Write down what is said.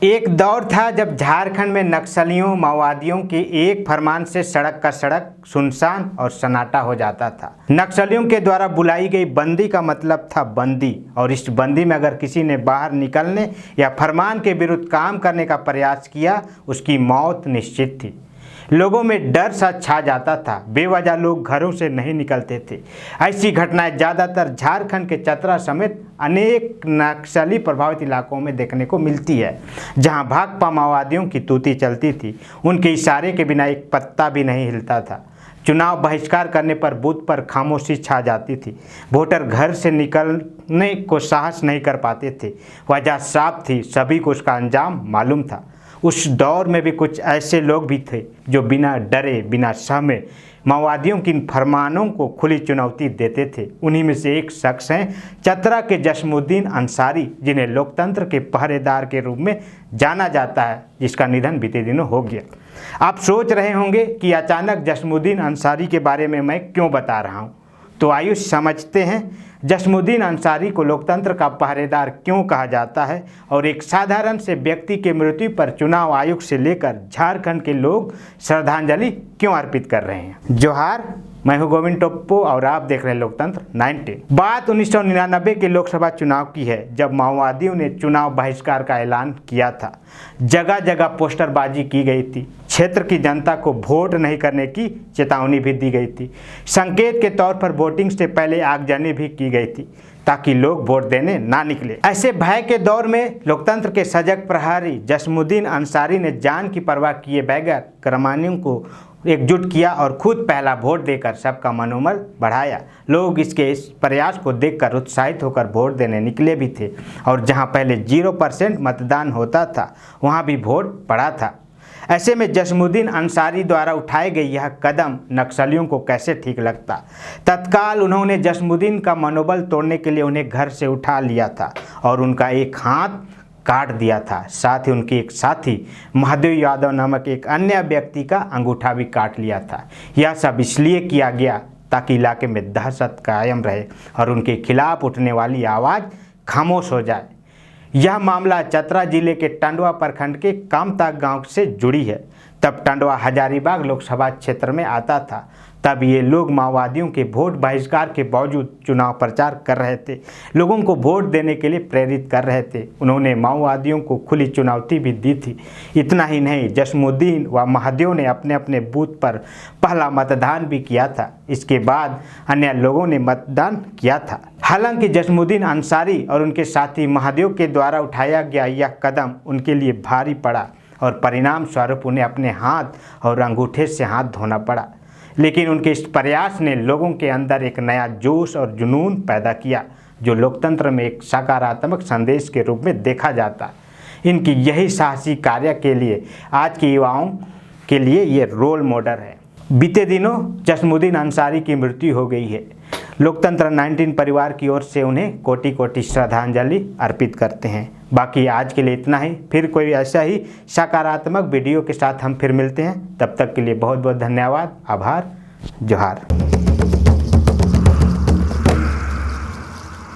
एक दौर था जब झारखंड में नक्सलियों माओवादियों के एक फरमान से सड़क का सड़क सुनसान और सन्नाटा हो जाता था। नक्सलियों के द्वारा बुलाई गई बंदी का मतलब था बंदी, और इस बंदी में अगर किसी ने बाहर निकलने या फरमान के विरुद्ध काम करने का प्रयास किया, उसकी मौत निश्चित थी। लोगों में डर सा छा जाता था, बेवजह लोग घरों से नहीं निकलते थे। ऐसी घटनाएं ज़्यादातर झारखंड के चतरा समेत अनेक नक्सली प्रभावित इलाकों में देखने को मिलती है, जहां भाकपा माओवादियों की तूती चलती थी। उनके इशारे के बिना एक पत्ता भी नहीं हिलता था। चुनाव बहिष्कार करने पर बूथ पर खामोशी छा जाती थी। वोटर घर से निकलने को साहस नहीं कर पाते थे। वजह साफ थी, सभी को उसका अंजाम मालूम था। उस दौर में भी कुछ ऐसे लोग भी थे जो बिना डरे बिना सहमे माओवादियों की फरमानों को खुली चुनौती देते थे। उन्हीं में से एक शख्स हैं चतरा के जस्मुद्दीन अंसारी, जिन्हें लोकतंत्र के पहरेदार के रूप में जाना जाता है, जिसका निधन बीते दिनों हो गया। आप सोच रहे होंगे कि अचानक जस्मुद्दीन अंसारी के बारे में मैं क्यों बता रहा हूँ, तो आइए समझते हैं जस्मुद्दीन अंसारी को लोकतंत्र का पहरेदार क्यों कहा जाता है और एक साधारण से व्यक्ति की मृत्यु पर चुनाव आयोग से लेकर झारखंड के लोग श्रद्धांजलि क्यों अर्पित कर रहे हैं। जोहार, मैं हूं गोविंद टोप्पो और आप देख रहे हैं लोकतंत्र 19। बात 1999 के लोकसभा चुनाव की है, जब माओवादियों ने चुनाव बहिष्कार का ऐलान किया था। जगह जगह पोस्टरबाजी की गई थी। क्षेत्र की जनता को वोट नहीं करने की चेतावनी भी दी गई थी। संकेत के तौर पर वोटिंग से पहले आगजनी भी की गई थी ताकि लोग वोट देने ना निकले। ऐसे भय के दौर में लोकतंत्र के सजग प्रहरी जस्मुद्दीन अंसारी ने जान की परवाह किए बगैर ग्रामीणों को एकजुट किया और खुद पहला वोट देकर सबका मनोबल बढ़ाया। लोग इसके इस प्रयास को देखकर उत्साहित होकर वोट देने निकले भी थे, और जहां पहले 0% मतदान होता था, वहां भी वोट पड़ा था। ऐसे में जस्मुद्दीन अंसारी द्वारा उठाए गए यह कदम नक्सलियों को कैसे ठीक लगता। तत्काल उन्होंने जस्मुद्दीन का मनोबल तोड़ने के लिए उन्हें घर से उठा लिया था और उनका एक हाथ काट दिया था। साथ ही उनके एक साथी महादेव यादव नामक एक अन्य व्यक्ति का अंगूठा भी काट लिया था। यह सब इसलिए किया गया ताकि इलाके में दहशत कायम रहे और उनके खिलाफ उठने वाली आवाज़ खामोश हो जाए। यह मामला चतरा जिले के टंडवा प्रखंड के कामता गांव से जुड़ी है। तब टंडवा हजारीबाग लोकसभा क्षेत्र में आता था। तब ये लोग माओवादियों के वोट बहिष्कार के बावजूद चुनाव प्रचार कर रहे थे, लोगों को वोट देने के लिए प्रेरित कर रहे थे। उन्होंने माओवादियों को खुली चुनौती भी दी थी। इतना ही नहीं, जस्मुद्दीन व महादेव ने अपने अपने बूथ पर पहला मतदान भी किया था। इसके बाद अन्य लोगों ने मतदान किया था। हालांकि जस्मुद्दीन अंसारी और उनके साथी महादेव के द्वारा उठाया गया यह कदम उनके लिए भारी पड़ा और परिणाम स्वरूप उन्हें अपने हाथ और अंगूठे से हाथ धोना पड़ा। लेकिन उनके इस प्रयास ने लोगों के अंदर एक नया जोश और जुनून पैदा किया, जो लोकतंत्र में एक सकारात्मक संदेश के रूप में देखा जाता। इनकी यही साहसी कार्य के लिए आज के युवाओं के लिए ये रोल मॉडल है। बीते दिनों जस्मुद्दीन अंसारी की मृत्यु हो गई है। लोकतंत्र 19 परिवार की ओर से उन्हें कोटि कोटि श्रद्धांजलि अर्पित करते हैं। बाकी आज के लिए इतना ही। फिर कोई ऐसा ही सकारात्मक वीडियो के साथ हम फिर मिलते हैं। तब तक के लिए बहुत बहुत धन्यवाद, आभार, जोहार।